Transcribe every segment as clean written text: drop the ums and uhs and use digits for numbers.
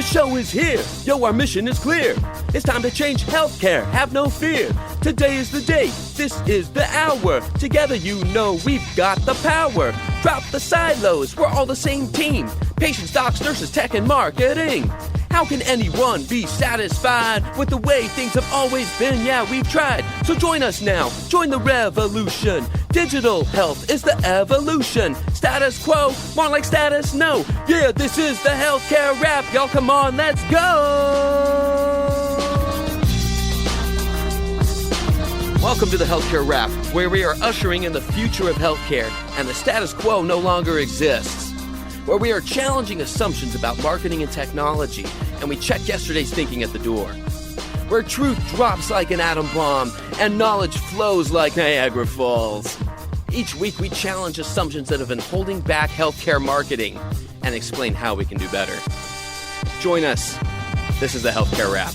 show is here. Yo, our mission is clear. It's time to change healthcare. Have no fear. Today is the day. This is the hour. Together, you know we've got the power. Drop the silos. We're all the same team. Patients, docs, nurses, tech, and marketing. How can anyone be satisfied with the way things have always been? Yeah, we've tried. So join us now. Join the revolution. Digital health is the evolution. Status quo, more like status no. Yeah, this is the healthcare rap. Y'all come on, let's go. Welcome to the Healthcare Rap, where we are ushering in the future of healthcare and the status quo no longer exists. Where we are challenging assumptions about marketing and technology, and we check yesterday's thinking at the door. Where truth drops like an atom bomb, and knowledge flows like Niagara Falls. Each week we challenge assumptions that have been holding back healthcare marketing, and explain how we can do better. Join us. This is the Healthcare Rap.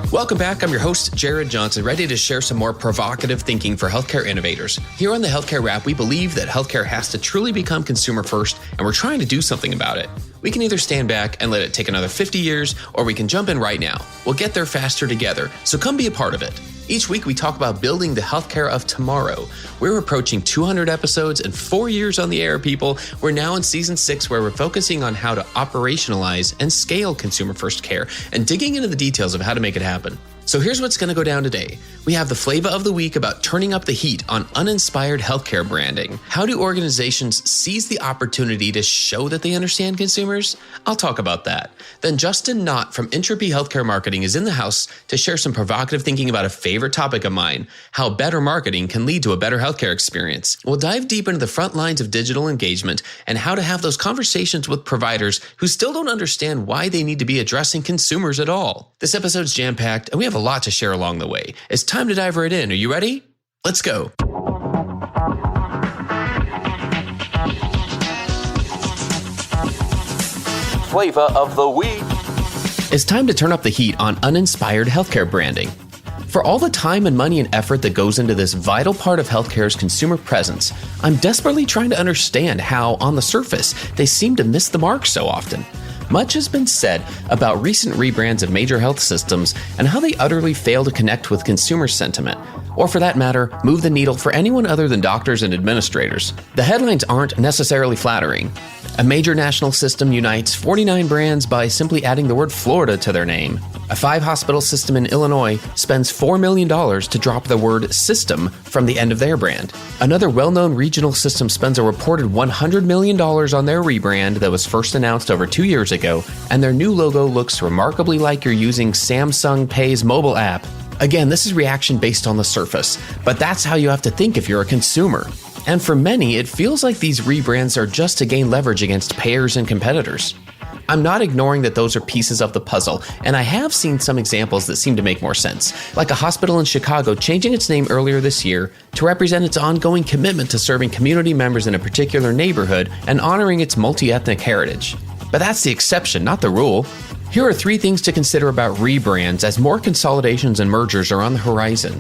Welcome back. I'm your host, Jared Johnson, ready to share some more provocative thinking for healthcare innovators. Here on the Healthcare Rap, we believe that healthcare has to truly become consumer first, and we're trying to do something about it. We can either stand back and let it take another 50 years, or we can jump in right now. We'll get there faster together, so come be a part of it. Each week, we talk about building the healthcare of tomorrow. We're approaching 200 episodes and 4 years on the air, people. We're now in season 6, where we're focusing on how to operationalize and scale consumer-first care and digging into the details of how to make it happen. So here's what's going to go down today. We have the Flava of the week about turning up the heat on uninspired healthcare branding. How do organizations seize the opportunity to show that they understand consumers? I'll talk about that. Then Justin Knott from Intrepy Healthcare Marketing is in the house to share some provocative thinking about a favorite topic of mine, how better marketing can lead to a better healthcare experience. We'll dive deep into the front lines of digital engagement and how to have those conversations with providers who still don't understand why they need to be addressing consumers at all. This episode's jam-packed, and we have a lot to share along the way. It's time to dive right in. Are you ready? Let's go. Flava of the week. It's time to turn up the heat on uninspired healthcare branding. For all the time and money and effort that goes into this vital part of healthcare's consumer presence, I'm desperately trying to understand how, on the surface, they seem to miss the mark so often. Much has been said about recent rebrands of major health systems and how they utterly fail to connect with consumer sentiment, or for that matter, move the needle for anyone other than doctors and administrators. The headlines aren't necessarily flattering. A major national system unites 49 brands by simply adding the word Florida to their name. A 5-hospital system in Illinois spends $4 million to drop the word system from the end of their brand. Another well-known regional system spends a reported $100 million on their rebrand that was first announced over 2 years ago, and their new logo looks remarkably like you're using Samsung Pay's mobile app. Again, this is reaction based on the surface, but that's how you have to think if you're a consumer. And for many, it feels like these rebrands are just to gain leverage against payers and competitors. I'm not ignoring that those are pieces of the puzzle, and I have seen some examples that seem to make more sense, like a hospital in Chicago changing its name earlier this year to represent its ongoing commitment to serving community members in a particular neighborhood and honoring its multi-ethnic heritage. But that's the exception, not the rule. Here are 3 things to consider about rebrands as more consolidations and mergers are on the horizon.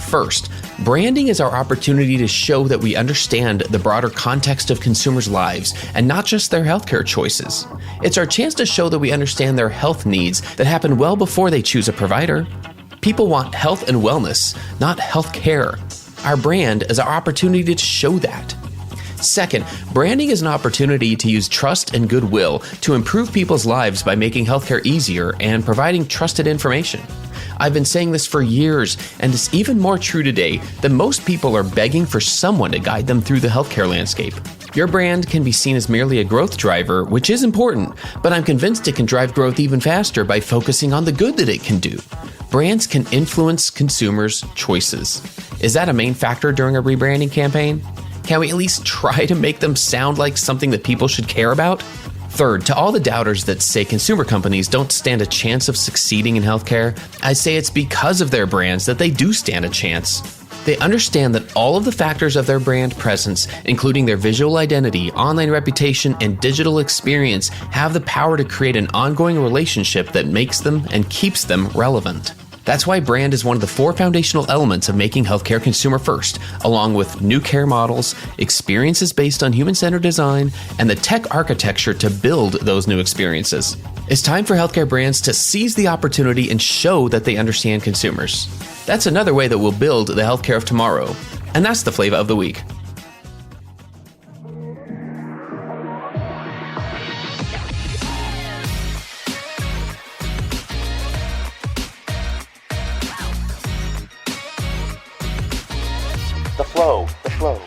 First, branding is our opportunity to show that we understand the broader context of consumers' lives and not just their healthcare choices. It's our chance to show that we understand their health needs that happen well before they choose a provider. People want health and wellness, not health care. Our brand is our opportunity to show that. Second, branding is an opportunity to use trust and goodwill to improve people's lives by making healthcare easier and providing trusted information. I've been saying this for years, and it's even more true today that most people are begging for someone to guide them through the healthcare landscape. Your brand can be seen as merely a growth driver, which is important, but I'm convinced it can drive growth even faster by focusing on the good that it can do. Brands can influence consumers' choices. Is that a main factor during a rebranding campaign? Can we at least try to make them sound like something that people should care about? Third, to all the doubters that say consumer companies don't stand a chance of succeeding in healthcare, I say it's because of their brands that they do stand a chance. They understand that all of the factors of their brand presence, including their visual identity, online reputation, and digital experience, have the power to create an ongoing relationship that makes them and keeps them relevant. That's why brand is one of the 4 foundational elements of making healthcare consumer first, along with new care models, experiences based on human-centered design, and the tech architecture to build those new experiences. It's time for healthcare brands to seize the opportunity and show that they understand consumers. That's another way that we'll build the healthcare of tomorrow. And that's the Flava of the week. The flow.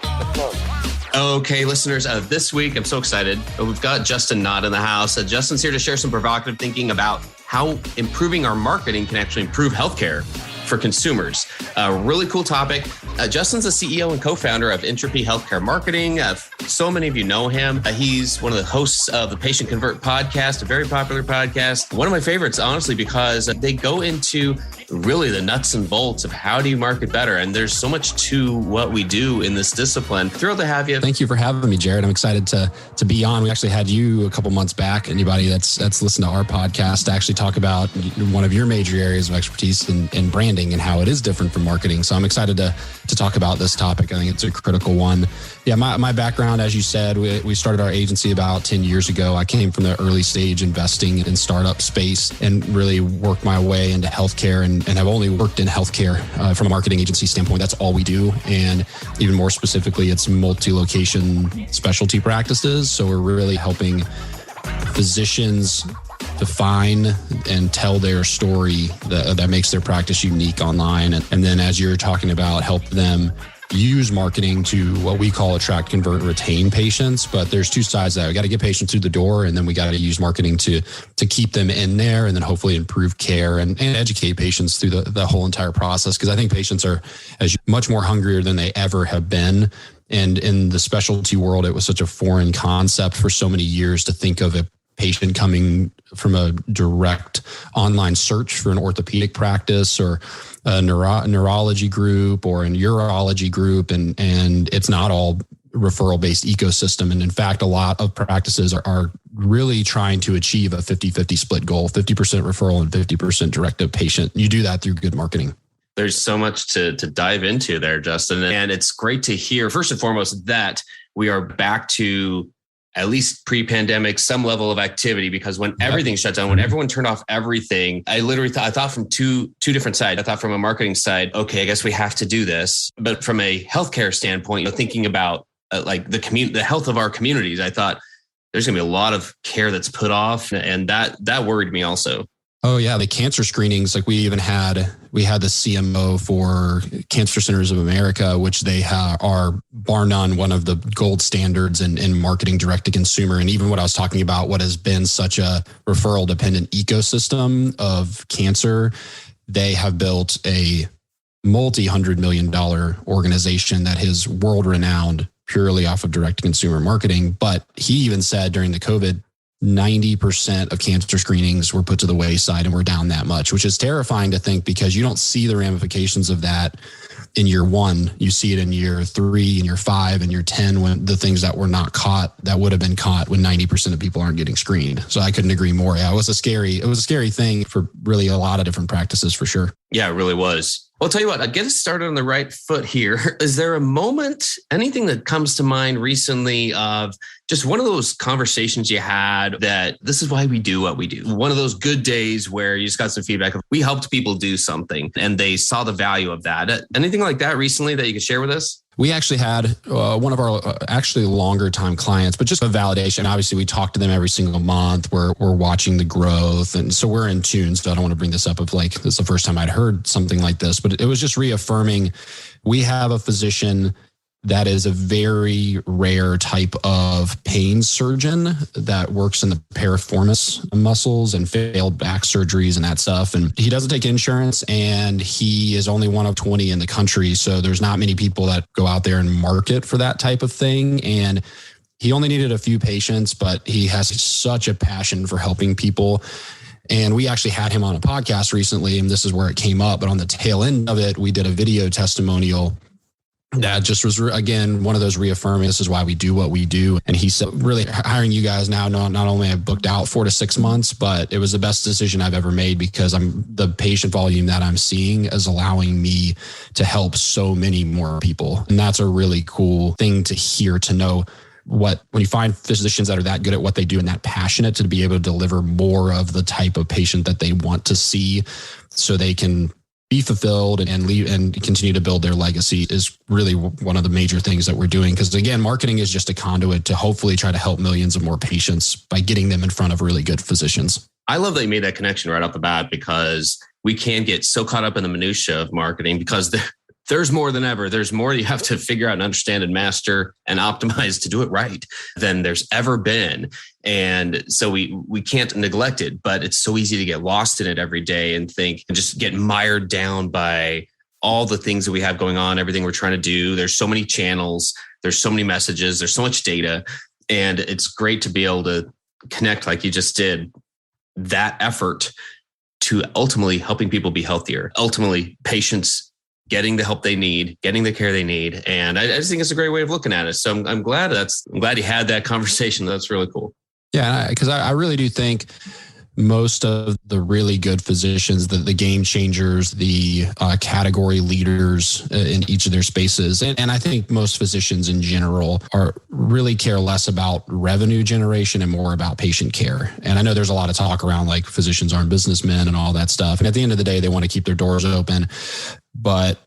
Okay, listeners, this week I'm so excited. We've got Justin Knott in the house. Justin's here to share some provocative thinking about how improving our marketing can actually improve healthcare for consumers. A really cool topic. Justin's the CEO and co-founder of Intrepy Healthcare Marketing. So many of you know him. He's one of the hosts of the Patient Convert podcast, a very popular podcast. One of my favorites, honestly, because they go into really the nuts and bolts of how do you market better. And there's so much to what we do in this discipline. Thrilled to have you. Thank you for having me, Jared. I'm excited to be on. We actually had you a couple months back. Anybody that's listened to our podcast to actually talk about one of your major areas of expertise in branding and how it is different from marketing. So I'm excited to talk about this topic. I think it's a critical one. Yeah, my background, as you said, we started our agency about 10 years ago. I came from the early stage investing in startup space and really worked my way into healthcare and have only worked in healthcare from a marketing agency standpoint. That's all we do. And even more specifically, it's multi-location specialty practices. So we're really helping physicians define and tell their story that makes their practice unique online. And then as you're talking about, help them use marketing to what we call attract, convert, and retain patients. But there's 2 sides to that. We got to get patients through the door, and then we got to use marketing to keep them in there, and then hopefully improve care and educate patients through the whole entire process. Because I think patients are much more hungrier than they ever have been. And in the specialty world, it was such a foreign concept for so many years to think of a patient coming from a direct online search for an orthopedic practice or a neurology group or an urology group. And it's not all referral-based ecosystem. And in fact, a lot of practices are really trying to achieve a 50-50 split goal, 50% referral and 50% direct to patient. You do that through good marketing. There's so much to dive into there, Justin. And it's great to hear, first and foremost, that we are back to at least pre-pandemic, some level of activity, because when everything shut down, when everyone turned off everything, I thought from two different sides. I thought from a marketing side, okay, I guess we have to do this. But from a healthcare standpoint, thinking about like the health of our communities, I thought there's going to be a lot of care that's put off. And that worried me also. Oh yeah, the cancer screenings, like we had the CMO for Cancer Centers of America, which they are bar none one of the gold standards in marketing direct to consumer. And even what I was talking about, what has been such a referral dependent ecosystem of cancer, they have built a multi-$100 million organization that is world renowned purely off of direct to consumer marketing. But he even said during the COVID, 90% of cancer screenings were put to the wayside and we're down that much, which is terrifying to think because you don't see the ramifications of that in year 1. You see it in year 3 and year 5 and year 10 when the things that were not caught that would have been caught when 90% of people aren't getting screened. So I couldn't agree more. Yeah, it was a scary thing for really a lot of different practices for sure. Yeah, it really was. Well, I'll tell you what, I'll get us started on the right foot here. Is there a moment, anything that comes to mind recently of just one of those conversations you had that this is why we do what we do? One of those good days where you just got some feedback of we helped people do something and they saw the value of that. Anything like that recently that you could share with us? We actually had one of our actually longer time clients, but just a validation. Obviously, we talk to them every single month. We're watching the growth. And so we're in tune. So I don't want to bring this up of like, this is the first time I'd heard something like this, but it was just reaffirming we have a physician that is a very rare type of pain surgeon that works in the piriformis muscles and failed back surgeries and that stuff. And he doesn't take insurance and he is only one of 20 in the country. So there's not many people that go out there and market for that type of thing. And he only needed a few patients, but he has such a passion for helping people. And we actually had him on a podcast recently, and this is where it came up. But on the tail end of it, we did a video testimonial that just was, again, one of those reaffirming this is why we do what we do. And he said, really hiring you guys now, not only have booked out 4 to 6 months, but it was the best decision I've ever made because the patient volume that I'm seeing is allowing me to help so many more people. And that's a really cool thing to hear, to know when you find physicians that are that good at what they do and that passionate to be able to deliver more of the type of patient that they want to see so they can be fulfilled and leave and continue to build their legacy is really one of the major things that we're doing. Because again, marketing is just a conduit to hopefully try to help millions of more patients by getting them in front of really good physicians. I love that you made that connection right off the bat, because we can get so caught up in the minutia of marketing because there's more than ever. There's more you have to figure out and understand and master and optimize to do it right than there's ever been. And so we can't neglect it, but it's so easy to get lost in it every day and think and just get mired down by all the things that we have going on, everything we're trying to do. There's so many channels, there's so many messages, there's so much data. And it's great to be able to connect, like you just did, that effort to ultimately helping people be healthier, ultimately patients getting the help they need, getting the care they need. And I just think it's a great way of looking at it. So I'm glad you had that conversation. That's really cool. Yeah, because I really do think most of the really good physicians, the game changers, the category leaders in each of their spaces. And I think most physicians in general really care less about revenue generation and more about patient care. And I know there's a lot of talk around like physicians aren't businessmen and all that stuff. And at the end of the day, they want to keep their doors open. But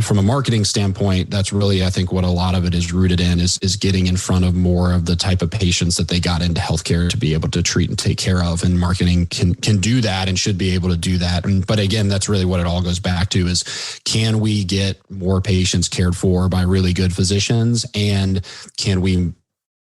from a marketing standpoint, that's really, I think, what a lot of it is rooted in is getting in front of more of the type of patients that they got into healthcare to be able to treat and take care of. And marketing can do that and should be able to do that. But again, that's really what it all goes back to is, can we get more patients cared for by really good physicians? And can we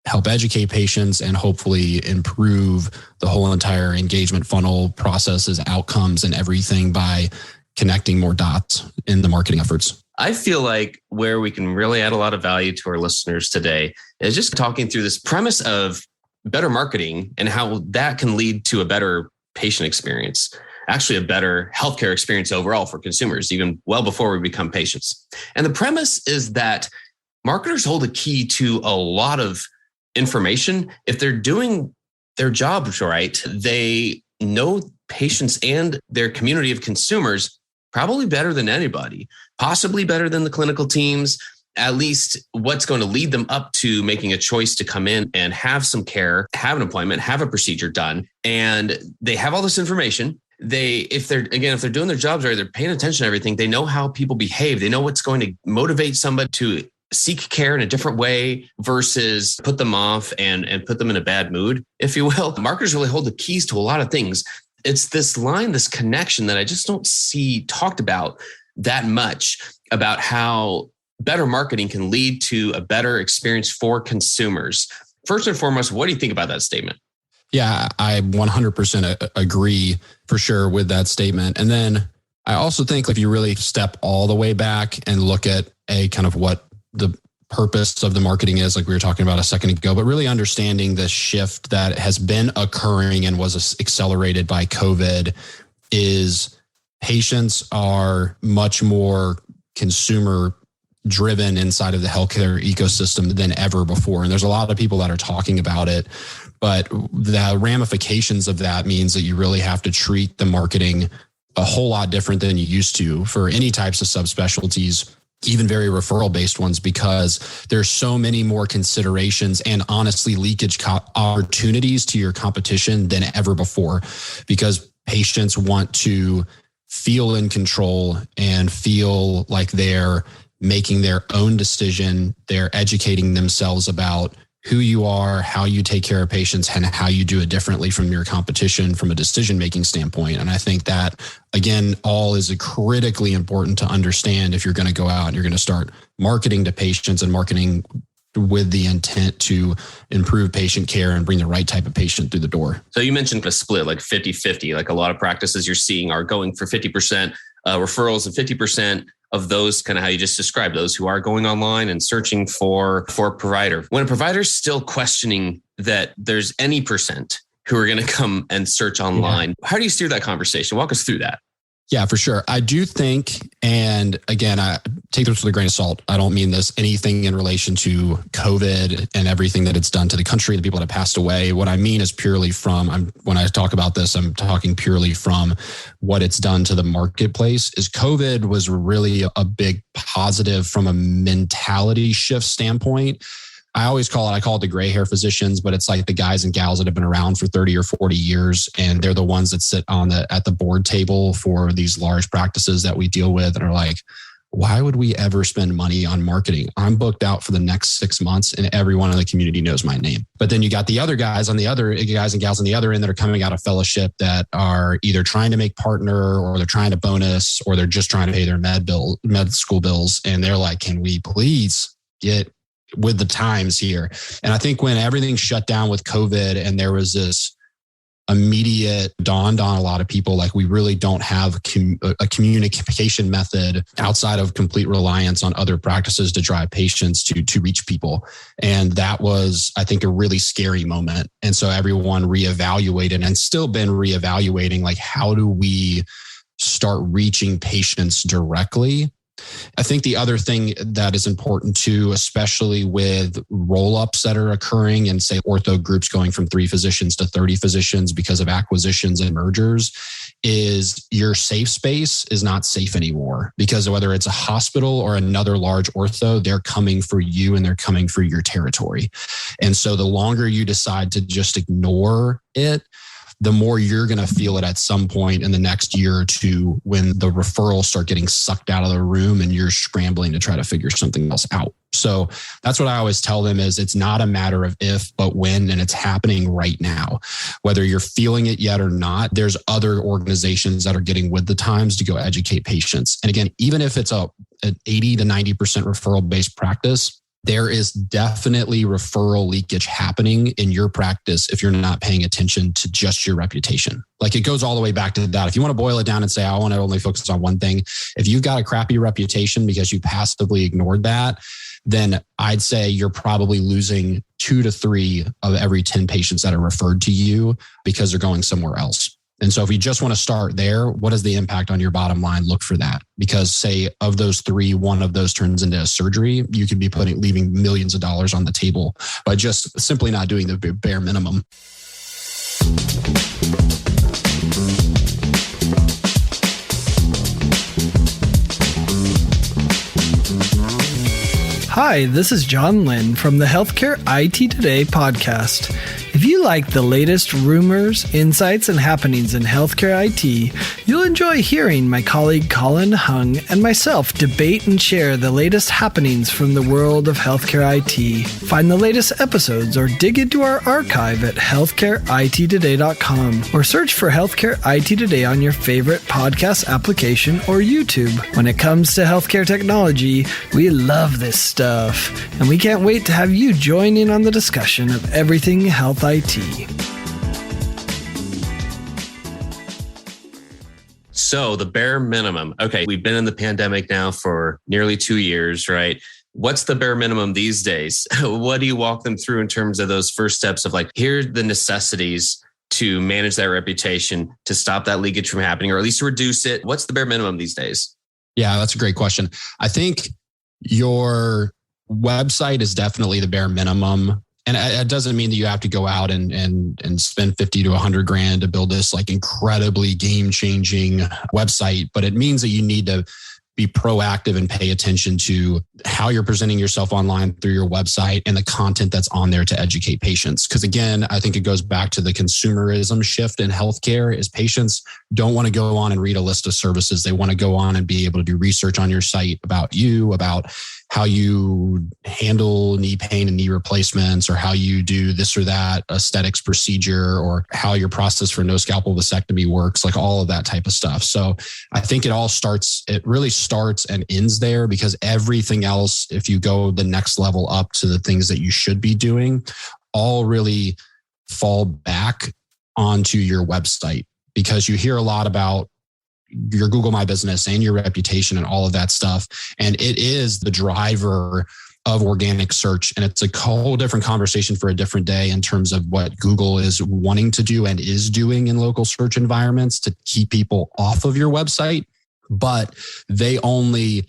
help educate patients and hopefully improve the whole entire engagement funnel processes, outcomes, and everything by connecting more dots in the marketing efforts? I feel like where we can really add a lot of value to our listeners today is just talking through this premise of better marketing and how that can lead to a better patient experience, actually a better healthcare experience overall for consumers, even well before we become patients. And the premise is that marketers hold a key to a lot of information. If they're doing their jobs right, they know patients and their community of consumers probably better than anybody, possibly better than the clinical teams, at least what's going to lead them up to making a choice to come in and have some care, have an appointment, have a procedure done. And they have all this information. If they're doing their jobs right, they're paying attention to everything. They know how people behave. They know what's going to motivate somebody to seek care in a different way versus put them off and put them in a bad mood, if you will. Marketers really hold the keys to a lot of things. It's this line, this connection that I just don't see talked about that much, about how better marketing can lead to a better experience for consumers. First and foremost, what do you think about that statement? Yeah, I 100% agree for sure with that statement. And then I also think if you really step all the way back and look at a kind of what the purpose of the marketing is, like we were talking about a second ago, but really understanding the shift that has been occurring and was accelerated by COVID is patients are much more consumer driven inside of the healthcare ecosystem than ever before. And there's a lot of people that are talking about it, but the ramifications of that means that you really have to treat the marketing a whole lot different than you used to for any types of subspecialties, even very referral based ones, because there's so many more considerations and honestly leakage opportunities to your competition than ever before, because patients want to feel in control and feel like they're making their own decision. They're educating themselves about who you are, how you take care of patients, and how you do it differently from your competition from a decision-making standpoint. And I think that, again, all is critically important to understand if you're going to go out and you're going to start marketing to patients and marketing with the intent to improve patient care and bring the right type of patient through the door. So you mentioned a split, like 50-50, like a lot of practices you're seeing are going for 50% referrals and 50% of those, kind of how you just described, those who are going online and searching for a provider. When a provider's still questioning that there's any percent who are going to come and search online, How do you steer that conversation? Walk us through that. Yeah, for sure. I do think, and again, I take this with a grain of salt. I don't mean this anything in relation to COVID and everything that it's done to the country, the people that have passed away. What I mean is purely when I talk about this, I'm talking purely from what it's done to the marketplace. Is COVID was really a big positive from a mentality shift standpoint. I call it the gray hair physicians, but it's like the guys and gals that have been around for 30 or 40 years. And they're the ones that sit at the board table for these large practices that we deal with and are like, why would we ever spend money on marketing? I'm booked out for the next 6 months and everyone in the community knows my name. But then you got the other guys and gals on the other end that are coming out of fellowship that are either trying to make partner or they're trying to bonus or they're just trying to pay their med school bills. And they're like, can we please get with the times here? And I think when everything shut down with COVID and there was this immediate dawned on a lot of people, like we really don't have a communication method outside of complete reliance on other practices to drive patients to reach people. And that was, I think, a really scary moment. And so everyone reevaluated and still been reevaluating, like, how do we start reaching patients directly? I think the other thing that is important too, especially with roll-ups that are occurring and say ortho groups going from 3 physicians to 30 physicians because of acquisitions and mergers, is your safe space is not safe anymore. Because whether it's a hospital or another large ortho, they're coming for you and they're coming for your territory. And so the longer you decide to just ignore it, the more you're going to feel it at some point in the next year or two when the referrals start getting sucked out of the room and you're scrambling to try to figure something else out. So that's what I always tell them is it's not a matter of if, but when, and it's happening right now. Whether you're feeling it yet or not, there's other organizations that are getting with the times to go educate patients. And again, even if it's an 80 to 90% referral-based practice, there is definitely referral leakage happening in your practice if you're not paying attention to just your reputation. Like it goes all the way back to that. If you want to boil it down and say, I want to only focus on one thing, if you've got a crappy reputation because you passively ignored that, then I'd say you're probably losing 2 to 3 of every 10 patients that are referred to you because they're going somewhere else. And so if you just want to start there, what is the impact on your bottom line? Look for that. Because say of those 3, one of those turns into a surgery, you could be leaving millions of dollars on the table by just simply not doing the bare minimum. Hi, this is John Lynn from the Healthcare IT Today podcast. If you like the latest rumors, insights, and happenings in healthcare IT, you'll enjoy hearing my colleague Colin Hung and myself debate and share the latest happenings from the world of healthcare IT. Find the latest episodes or dig into our archive at healthcareittoday.com or search for Healthcare IT Today on your favorite podcast application or YouTube. When it comes to healthcare technology, we love this stuff, and we can't wait to have you join in on the discussion of everything health IT. So the bare minimum. Okay, we've been in the pandemic now for nearly 2 years, right? What's the bare minimum these days? What do you walk them through in terms of those first steps of like, here are the necessities to manage that reputation, to stop that leakage from happening, or at least to reduce it? What's the bare minimum these days? Yeah, that's a great question. I think your website is definitely the bare minimum. And it doesn't mean that you have to go out and spend 50 to 100 grand to build this like incredibly game-changing website, but it means that you need to be proactive and pay attention to how you're presenting yourself online through your website and the content that's on there to educate patients. Because again, I think it goes back to the consumerism shift in healthcare is patients don't want to go on and read a list of services. They want to go on and be able to do research on your site about you, about how you handle knee pain and knee replacements, or how you do this or that aesthetics procedure, or how your process for no scalpel vasectomy works, like all of that type of stuff. So I think it really starts and ends there, because everything else, if you go the next level up to the things that you should be doing, all really fall back onto your website, because you hear a lot about your Google My Business and your reputation and all of that stuff. And it is the driver of organic search. And it's a whole different conversation for a different day in terms of what Google is wanting to do and is doing in local search environments to keep people off of your website. But they only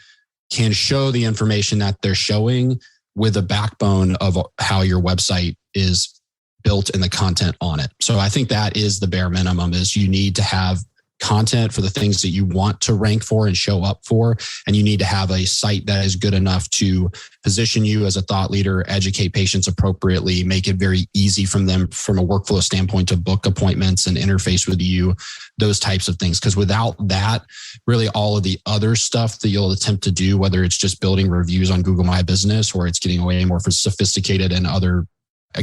can show the information that they're showing with a backbone of how your website is built and the content on it. So I think that is the bare minimum, is you need to have content for the things that you want to rank for and show up for. And you need to have a site that is good enough to position you as a thought leader, educate patients appropriately, make it very easy from them from a workflow standpoint to book appointments and interface with you, those types of things. Because without that, really all of the other stuff that you'll attempt to do, whether it's just building reviews on Google My Business or it's getting way more sophisticated and other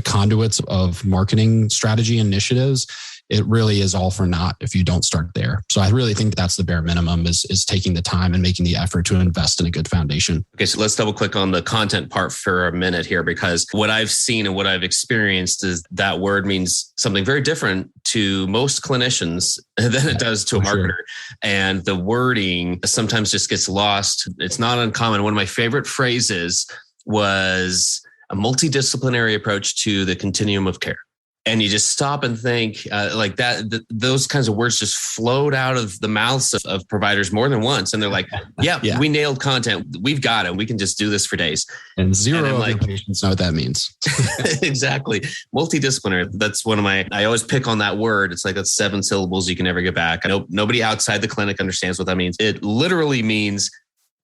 conduits of marketing strategy initiatives, it really is all for naught if you don't start there. So I really think that's the bare minimum is taking the time and making the effort to invest in a good foundation. Okay, so let's double click on the content part for a minute here, because what I've seen and what I've experienced is that word means something very different to most clinicians than it does to a marketer. Sure. And the wording sometimes just gets lost. It's not uncommon. One of my favorite phrases was a multidisciplinary approach to the continuum of care. And you just stop and think like that, those kinds of words just flowed out of the mouths of providers more than once. And they're like, yeah, we nailed content. We've got it. We can just do this for days. And zero of your patients know what that means. Exactly. Multidisciplinary. That's one of I always pick on that word. It's like that's 7 syllables you can never get back. I know nobody outside the clinic understands what that means. It literally means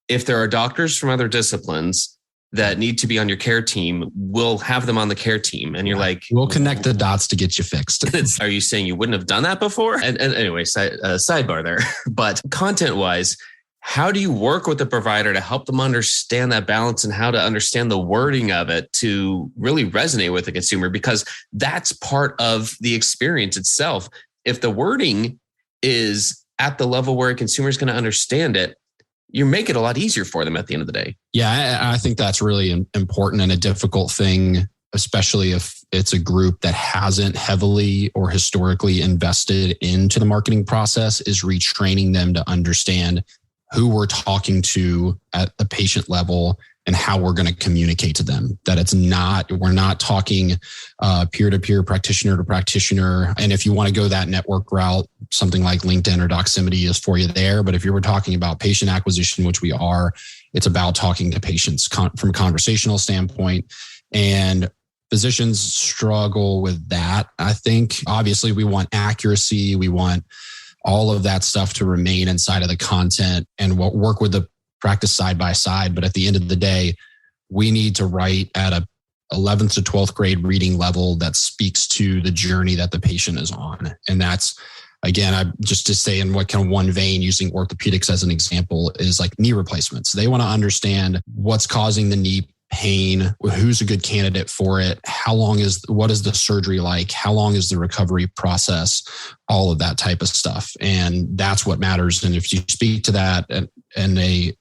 if there are doctors from other disciplines that need to be on your care team, we'll have them on the care team. And you're like, we'll connect the dots to get you fixed. Are you saying you wouldn't have done that before? And anyway, sidebar there. But content wise, how do you work with the provider to help them understand that balance and how to understand the wording of it to really resonate with the consumer? Because that's part of the experience itself. If the wording is at the level where a consumer is going to understand it, you make it a lot easier for them at the end of the day. Yeah, I think that's really important and a difficult thing, especially if it's a group that hasn't heavily or historically invested into the marketing process, is retraining them to understand who we're talking to at the patient level and how we're going to communicate to them. That we're not talking peer-to-peer, practitioner to practitioner. And if you want to go that network route, something like LinkedIn or Doximity is for you there. But if you were talking about patient acquisition, which we are, it's about talking to patients from a conversational standpoint. And physicians struggle with that. I think obviously we want accuracy. We want all of that stuff to remain inside of the content and work with the practice side by side. But at the end of the day, we need to write at a 11th to 12th grade reading level that speaks to the journey that the patient is on. And that's, again, I just to say in what kind of one vein, using orthopedics as an example, is like knee replacements. They want to understand what's causing the knee pain, who's a good candidate for it, what is the surgery like, how long is the recovery process, all of that type of stuff. And that's what matters. And if you speak to that and a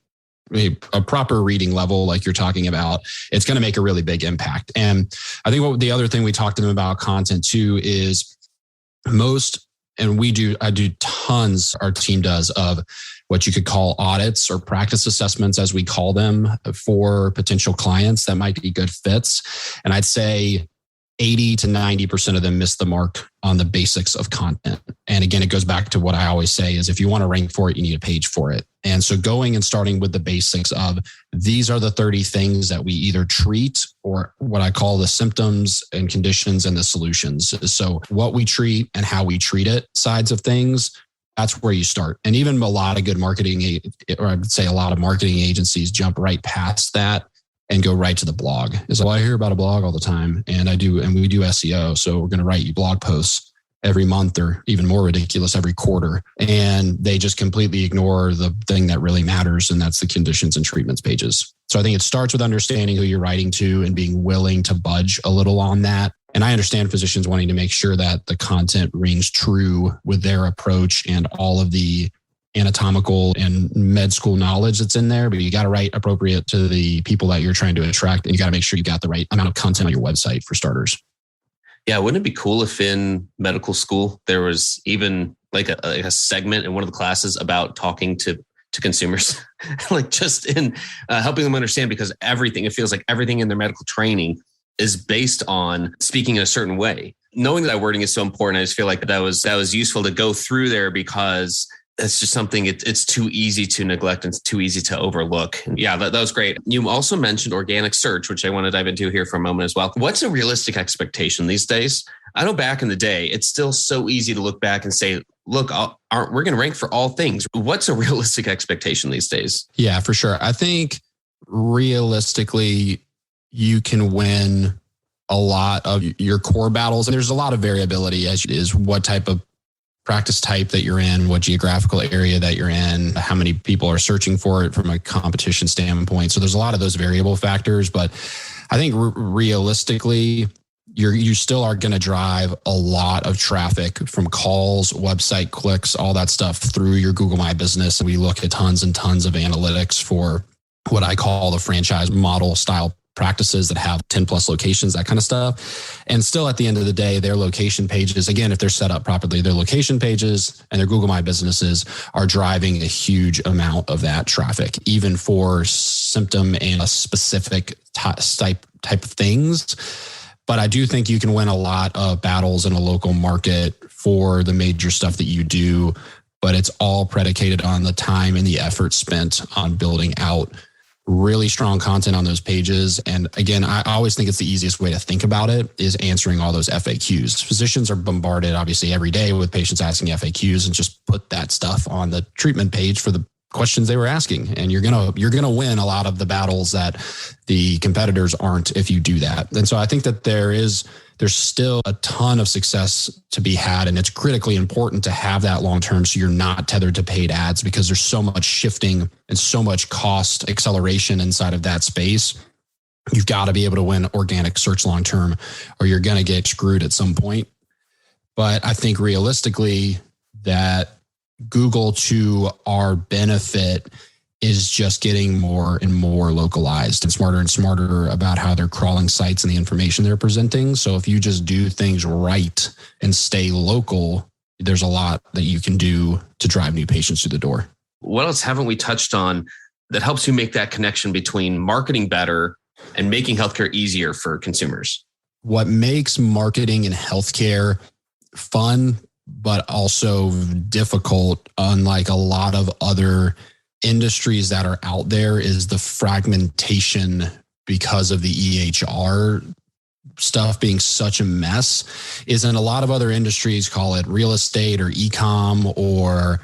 proper reading level, like you're talking about, it's going to make a really big impact. And I think the other thing we talked to them about content too is I do tons, our team does, of what you could call audits or practice assessments, as we call them, for potential clients that might be good fits. And I'd say 80 to 90% of them miss the mark on the basics of content. And again, it goes back to what I always say is if you want to rank for it, you need a page for it. And so going and starting with the basics of these are the 30 things that we either treat, or what I call the symptoms and conditions and the solutions. So what we treat and how we treat it sides of things, that's where you start. And even a lot of good marketing, or I would say a lot of marketing agencies jump right past that and go right to the blog. I hear about a blog all the time, and we do SEO. So we're going to write you blog posts every month, or even more ridiculous, every quarter. And they just completely ignore the thing that really matters. And that's the conditions and treatments pages. So I think it starts with understanding who you're writing to and being willing to budge a little on that. And I understand physicians wanting to make sure that the content rings true with their approach and all of the anatomical and med school knowledge that's in there, but you got to write appropriate to the people that you're trying to attract. And you got to make sure you got the right amount of content on your website for starters. Yeah. Wouldn't it be cool if in medical school, there was even like a segment in one of the classes about talking to to consumers, like just in helping them understand, because it feels like everything in their medical training is based on speaking in a certain way. Knowing that wording is so important, I just feel like that was useful to go through there, because it's just something it's too easy to neglect and it's too easy to overlook. And yeah, that was great. You also mentioned organic search, which I want to dive into here for a moment as well. What's a realistic expectation these days? I know back in the day, it's still so easy to look back and say, look, we're going to rank for all things. What's a realistic expectation these days? Yeah, for sure. I think realistically, you can win a lot of your core battles. And there's a lot of variability as is what type of practice type that you're in, what geographical area that you're in, how many people are searching for it from a competition standpoint. So there's a lot of those variable factors, but I think realistically, you still are going to drive a lot of traffic from calls, website clicks, all that stuff through your Google My Business. And we look at tons and tons of analytics for what I call the franchise model style practices that have 10 plus locations, that kind of stuff. And still at the end of the day, their location pages, again, if they're set up properly, their location pages and their Google My Businesses are driving a huge amount of that traffic, even for symptom and a specific type of things. But I do think you can win a lot of battles in a local market for the major stuff that you do, but it's all predicated on the time and the effort spent on building out really strong content on those pages. And again, I always think it's the easiest way to think about it is answering all those FAQs. Physicians are bombarded obviously every day with patients asking FAQs, and just put that stuff on the treatment page for the questions they were asking. And you're going to win a lot of the battles that the competitors aren't if you do that. And so I think that there's still a ton of success to be had. And it's critically important to have that long-term so you're not tethered to paid ads, because there's so much shifting and so much cost acceleration inside of that space. You've got to be able to win organic search long-term, or you're going to get screwed at some point. But I think realistically that Google, to our benefit, is just getting more and more localized and smarter about how they're crawling sites and the information they're presenting. So if you just do things right and stay local, there's a lot that you can do to drive new patients through the door. What else haven't we touched on that helps you make that connection between marketing better and making healthcare easier for consumers? What makes marketing in healthcare fun, but also difficult, unlike a lot of other industries that are out there, is the fragmentation because of the EHR stuff being such a mess. Is in a lot of other industries, call it real estate or e-com or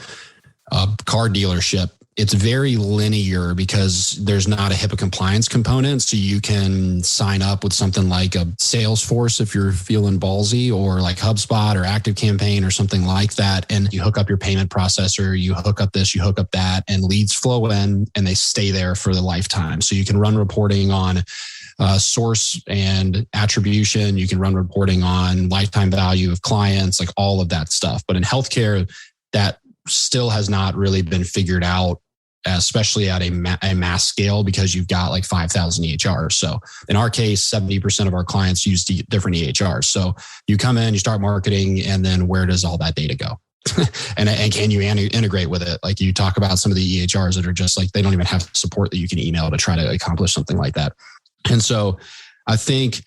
a car dealership, it's very linear because there's not a HIPAA compliance component. So you can sign up with something like a Salesforce if you're feeling ballsy, or like HubSpot or ActiveCampaign or something like that. And you hook up your payment processor, you hook up this, you hook up that, and leads flow in and they stay there for the lifetime. So you can run reporting on source and attribution. You can run reporting on lifetime value of clients, like all of that stuff. But in healthcare, that still has not really been figured out, especially at a mass scale, because you've got like 5,000 EHRs. So in our case, 70% of our clients use different EHRs. So you come in, you start marketing, and then where does all that data go? and can you integrate with it? Like you talk about some of the EHRs that are just like, they don't even have support that you can email to try to accomplish something like that. And so I think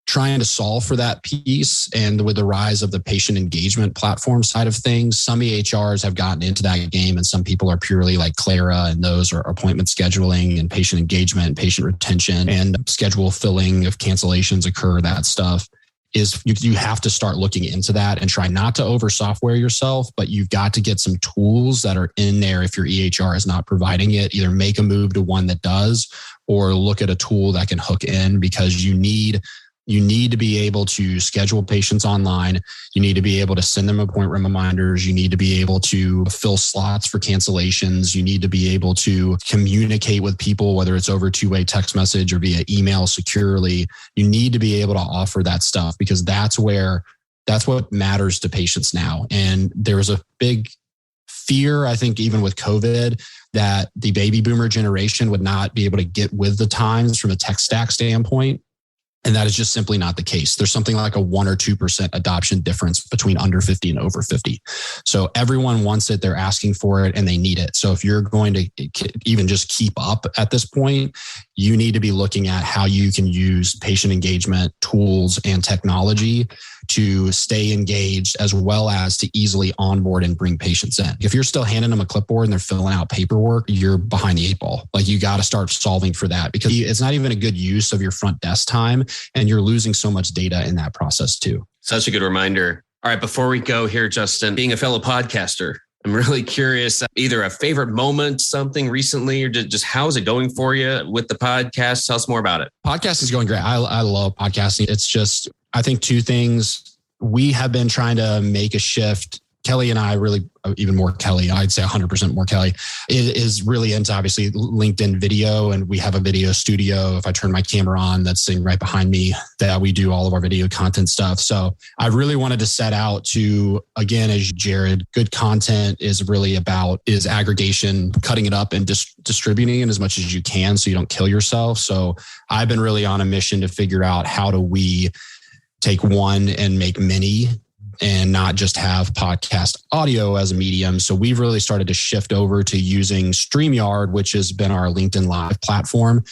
trying to solve for that piece, and with the rise of the patient engagement platform side of things, some EHRs have gotten into that game, and some people are purely like Clara, and those are appointment scheduling and patient engagement and patient retention and schedule filling if cancellations occur. That stuff is you have to start looking into that and try not to over software yourself, but you've got to get some tools that are in there. If your EHR is not providing it, either make a move to one that does, or look at a tool that can hook in, because you need to be able to schedule patients online. You need to be able to send them appointment reminders. You need to be able to fill slots for cancellations. You need to be able to communicate with people, whether it's over two-way text message or via email securely. You need to be able to offer that stuff, because that's what matters to patients now. And there was a big fear, I think, even with COVID, that the baby boomer generation would not be able to get with the times from a tech stack standpoint. And that is just simply not the case. There's something like a 1 or 2% adoption difference between under 50 and over 50. So everyone wants it, they're asking for it, and they need it. So if you're going to even just keep up at this point, you need to be looking at how you can use patient engagement tools and technology to stay engaged, as well as to easily onboard and bring patients in. If you're still handing them a clipboard and they're filling out paperwork, you're behind the 8 ball. Like, you got to start solving for that, because it's not even a good use of your front desk time, and you're losing so much data in that process too. Such a good reminder. All right, before we go here, Justin, being a fellow podcaster, I'm really curious, either a favorite moment, something recently, or just how is it going for you with the podcast? Tell us more about it. Podcast is going great. I love podcasting. It's just, I think 2 things. We have been trying to make a shift. Kelly and I really, even more Kelly, I'd say 100% more Kelly, is really into obviously LinkedIn video. And we have a video studio. If I turn my camera on, that's sitting right behind me, that we do all of our video content stuff. So I really wanted to set out to, again, as Jared, good content is really about is aggregation, cutting it up and distributing it as much as you can so you don't kill yourself. So I've been really on a mission to figure out how do we take one and make many, and not just have podcast audio as a medium. So we've really started to shift over to using StreamYard, which has been our LinkedIn Live platform.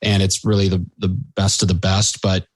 And it's really the best of the best, but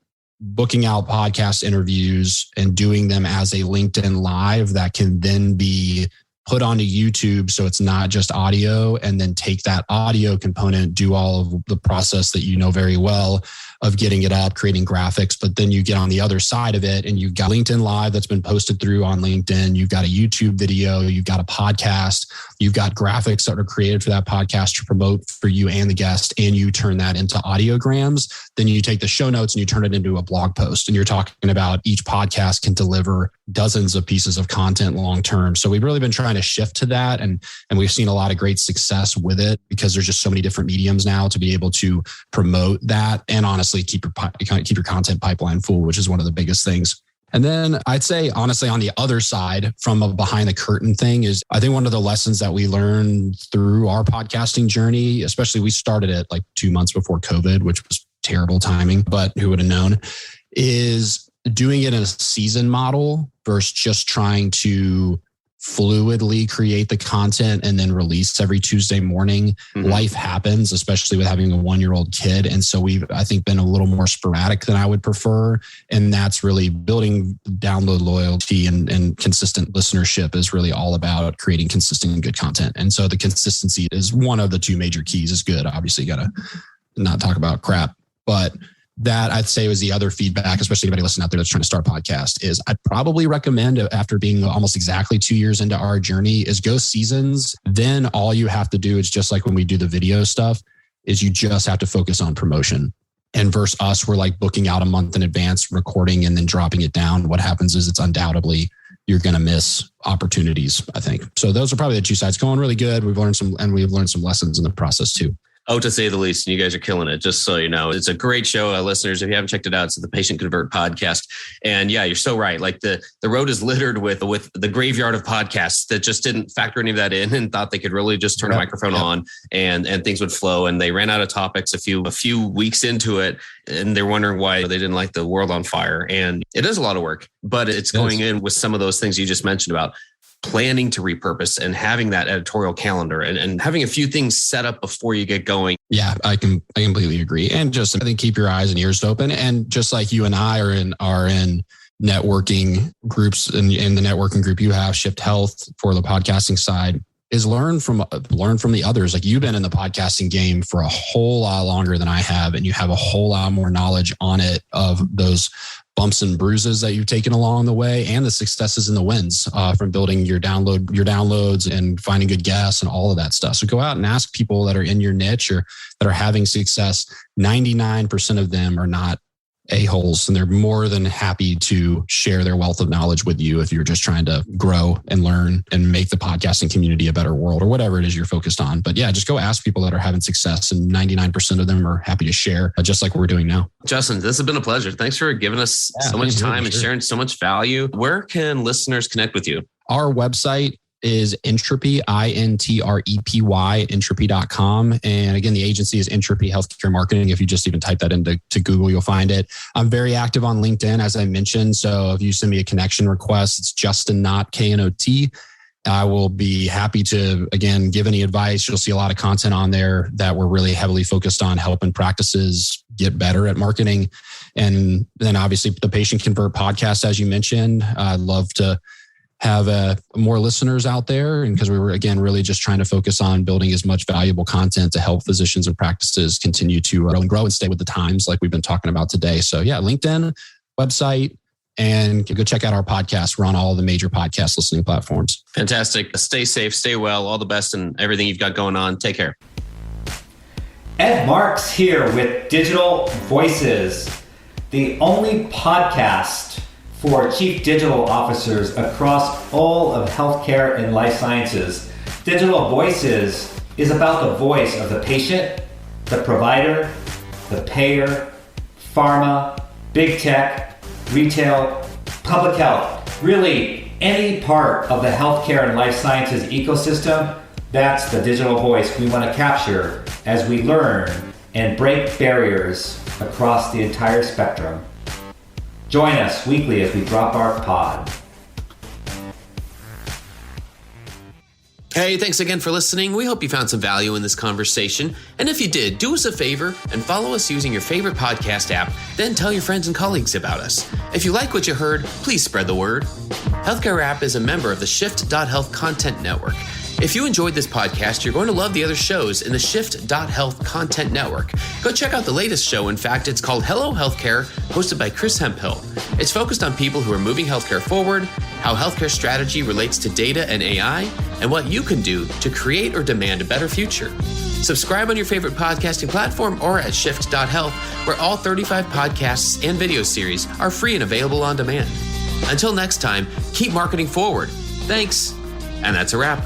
booking out podcast interviews and doing them as a LinkedIn Live that can then be put onto YouTube. So it's not just audio, and then take that audio component, do all of the process that you know very well of getting it up, creating graphics. But then you get on the other side of it and you've got LinkedIn Live that's been posted through on LinkedIn. You've got a YouTube video, you've got a podcast, you've got graphics that are created for that podcast to promote for you and the guest, and you turn that into audiograms. Then you take the show notes and you turn it into a blog post. And you're talking about each podcast can deliver dozens of pieces of content long-term. So we've really been trying to shift to that. And we've seen a lot of great success with it, because there's just so many different mediums now to be able to promote that. And honestly, keep your content pipeline full, which is one of the biggest things. And then I'd say, honestly, on the other side, from a behind the curtain thing, is I think one of the lessons that we learned through our podcasting journey, especially we started it like 2 months before COVID, which was terrible timing, but who would have known, is doing it in a season model versus just trying to fluidly create the content and then release every Tuesday morning. Mm-hmm. Life happens, especially with having a 1-year-old kid. And so we've, I think, been a little more sporadic than I would prefer. And that's really building download loyalty and consistent listenership is really all about creating consistent and good content. And so the consistency is one of the 2 major keys. Is good. Obviously, you got to not talk about crap, but that I'd say was the other feedback, especially anybody listening out there that's trying to start a podcast, is I'd probably recommend, after being almost exactly 2 years into our journey, is go seasons. Then all you have to do is, just like when we do the video stuff, is you just have to focus on promotion. And versus us, we're like booking out a month in advance, recording and then dropping it down. What happens is it's undoubtedly you're going to miss opportunities, I think. So those are probably the 2 sides. Going really good. We've learned some lessons in the process too. Oh, to say the least. And you guys are killing it, just so you know. It's a great show, listeners. If you haven't checked it out, it's the Patient Convert podcast. And yeah, you're so right. Like the road is littered with the graveyard of podcasts that just didn't factor any of that in and thought they could really just turn a microphone on and things would flow. And they ran out of topics a few weeks into it, and they're wondering why they didn't light the world on fire. And it is a lot of work, but it's going in with some of those things you just mentioned about planning to repurpose and having that editorial calendar and having a few things set up before you get going. Yeah, I completely agree. And just, I think, keep your eyes and ears open. And just like you and I are in networking groups, and in the networking group you have, Shift Health, for the podcasting side, is learn from the others. Like, you've been in the podcasting game for a whole lot longer than I have, and you have a whole lot more knowledge on it, of those bumps and bruises that you've taken along the way, and the successes and the wins from building your downloads and finding good guests and all of that stuff. So go out and ask people that are in your niche or that are having success. 99% of them are not a-holes, and they're more than happy to share their wealth of knowledge with you if you're just trying to grow and learn and make the podcasting community a better world, or whatever it is you're focused on. But yeah, just go ask people that are having success, and 99% of them are happy to share, just like we're doing now. Justin, this has been a pleasure. Thanks for giving us so much time and sharing so much value. Where can listeners connect with you? Our website is Intrepy, Intrepy, Intrepy.com. And again, the agency is Intrepy Healthcare Marketing. If you just even type that into Google, you'll find it. I'm very active on LinkedIn, as I mentioned. So if you send me a connection request, it's Justin Knott, Knott. I will be happy to, again, give any advice. You'll see a lot of content on there that we're really heavily focused on helping practices get better at marketing. And then obviously the Patient Convert podcast, as you mentioned, I'd love to have more listeners out there. And because we were, again, really just trying to focus on building as much valuable content to help physicians and practices continue to grow and stay with the times like we've been talking about today. So yeah, LinkedIn, website, and go check out our podcast. We're on all the major podcast listening platforms. Fantastic. Stay safe, stay well, all the best and everything you've got going on. Take care. Ed Marks here with Digital Voices, the only podcast for chief digital officers across all of healthcare and life sciences. Digital Voices is about the voice of the patient, the provider, the payer, pharma, big tech, retail, public health, really any part of the healthcare and life sciences ecosystem. That's the digital voice we want to capture as we learn and break barriers across the entire spectrum. Join us weekly as we drop our pod. Hey, thanks again for listening. We hope you found some value in this conversation. And if you did, do us a favor and follow us using your favorite podcast app. Then tell your friends and colleagues about us. If you like what you heard, please spread the word. Healthcare App is a member of the Shift.Health Content Network. If you enjoyed this podcast, you're going to love the other shows in the Shift.Health Content Network. Go check out the latest show. In fact, it's called Hello Healthcare, hosted by Chris Hemphill. It's focused on people who are moving healthcare forward, how healthcare strategy relates to data and AI, and what you can do to create or demand a better future. Subscribe on your favorite podcasting platform or at Shift.Health, where all 35 podcasts and video series are free and available on demand. Until next time, keep marketing forward. Thanks. And that's a wrap.